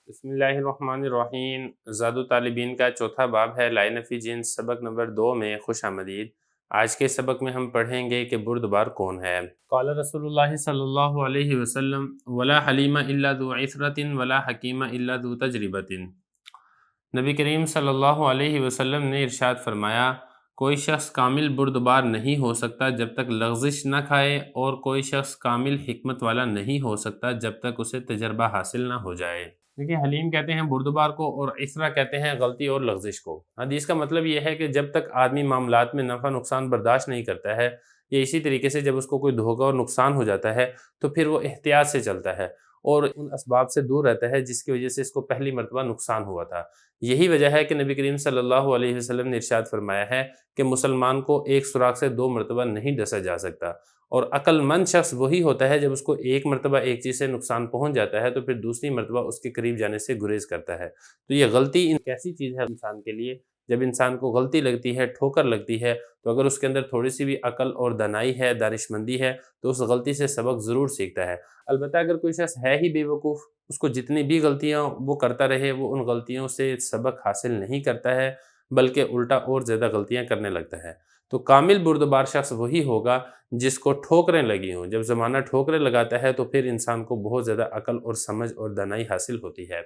بسم اللہ الرحمن الرحیم۔ زاد طالبین کا چوتھا باب ہے لائن فی جنس، سبق نمبر 2 میں خوش آمدید۔ آج کے سبق میں ہم پڑھیں گے کہ بردبار کون ہے۔ قال رسول اللہ صلی اللہ علیہ وسلم ولا حلیم الا ذو عثرت ولا حکیم الا ذو تجربۃ۔ نبی کریم صلی اللہ علیہ وسلم نے ارشاد فرمایا، کوئی شخص کامل بردبار نہیں ہو سکتا جب تک لغزش نہ کھائے، اور کوئی شخص کامل حکمت والا نہیں ہو سکتا جب تک اسے تجربہ حاصل نہ ہو جائے۔ دیکھیں، حلیم کہتے ہیں بردبار کو، اور عسرہ کہتے ہیں غلطی اور لغزش کو۔ حدیث کا مطلب یہ ہے کہ جب تک آدمی معاملات میں نفع نقصان برداشت نہیں کرتا ہے، یا اسی طریقے سے جب اس کو کوئی دھوکہ اور نقصان ہو جاتا ہے تو پھر وہ احتیاط سے چلتا ہے اور ان اسباب سے دور رہتا ہے جس کی وجہ سے اس کو پہلی مرتبہ نقصان ہوا تھا۔ یہی وجہ ہے کہ نبی کریم صلی اللہ علیہ وسلم نے ارشاد فرمایا ہے کہ مسلمان کو ایک سوراخ سے 2 مرتبہ نہیں ڈسا جا سکتا، اور عقل مند شخص وہی ہوتا ہے جب اس کو ایک مرتبہ ایک چیز سے نقصان پہنچ جاتا ہے تو پھر دوسری مرتبہ اس کے قریب جانے سے گریز کرتا ہے۔ تو یہ غلطی کیسی چیز ہے انسان کے لیے؟ جب انسان کو غلطی لگتی ہے، ٹھوکر لگتی ہے، تو اگر اس کے اندر تھوڑی سی بھی عقل اور دانائی ہے، دانش مندی ہے، تو اس غلطی سے سبق ضرور سیکھتا ہے۔ البتہ اگر کوئی شخص ہے ہی بے وقوف، اس کو جتنی بھی غلطیاں وہ کرتا رہے، وہ ان غلطیوں سے سبق حاصل نہیں کرتا ہے بلکہ الٹا اور زیادہ غلطیاں کرنے لگتا ہے۔ تو کامل بردبار شخص وہی ہوگا جس کو ٹھوکریں لگی ہوں۔ جب زمانہ ٹھوکریں لگاتا ہے تو پھر انسان کو بہت زیادہ عقل اور سمجھ اور دانائی حاصل ہوتی ہے۔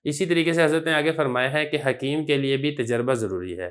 اسی طریقے سے حضرت نے آگے فرمایا ہے کہ حکیم کے لیے بھی تجربہ ضروری ہے۔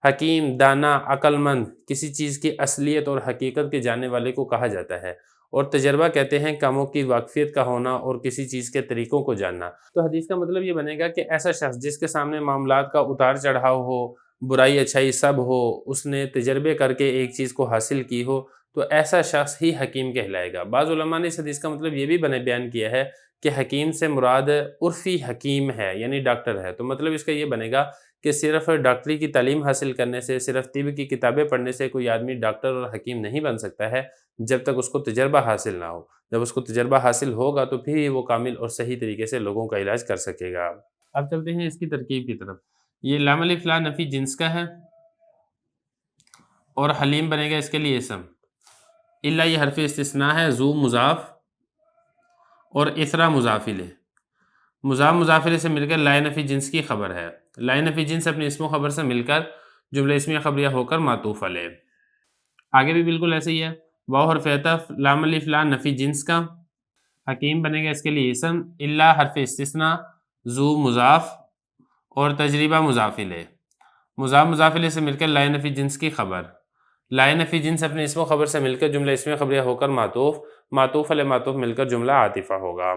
حکیم، دانا، عقل مند کسی چیز کی اصلیت اور حقیقت کے جاننے والے کو کہا جاتا ہے، اور تجربہ کہتے ہیں کاموں کی واقفیت کا ہونا اور کسی چیز کے طریقوں کو جاننا۔ تو حدیث کا مطلب یہ بنے گا کہ ایسا شخص جس کے سامنے معاملات کا اتار چڑھاؤ ہو، برائی اچھائی سب ہو، اس نے تجربے کر کے ایک چیز کو حاصل کی ہو، تو ایسا شخص ہی حکیم کہلائے گا۔ بعض علماء نے اس حدیث کا مطلب یہ بھی بیان کیا ہے کہ حکیم سے مراد عرفی حکیم ہے، یعنی ڈاکٹر ہے۔ تو مطلب اس کا یہ بنے گا کہ صرف ڈاکٹری کی تعلیم حاصل کرنے سے، صرف طب کی کتابیں پڑھنے سے کوئی آدمی ڈاکٹر اور حکیم نہیں بن سکتا ہے جب تک اس کو تجربہ حاصل نہ ہو۔ جب اس کو تجربہ حاصل ہوگا تو پھر وہ کامل اور صحیح طریقے سے لوگوں کا علاج کر سکے گا۔ اب چلتے ہیں اس کی ترکیب کی طرف۔ یہ لام الف لا نفی جنس کا ہے، اور حلیم بنے گا اس کے لیے اسم۔ الا یہ حرف استثناء ہے، ذو مضاف اور اثرا مضاف الیہ۔ مضاف مضاف الیہ سے مل کر لا نفی جنس کی خبر ہے۔ لا نفی جنس اپنے اسم و خبر سے مل کر جملہ اسمیہ خبریہ ہو کر معطوف علیہ۔ آگے بھی بالکل ایسے ہی ہے، واو حرف عطف، لام الف لا نفی جنس کا، حکیم بنے گا اس کے لیے اسم، الا حرف استثناء، ذو مضاف اور تجربہ مضاف الیہ۔ مضاف مضاف الیہ سے مل کر لا نفی جنس کی خبر۔ لا نفی جنس اپنے اسم و خبر سے مل کر جملہ اسمیہ خبریہ ہو کر معطوف، معطوف علیہ معطوف مل کر جملہ عاطفہ ہوگا۔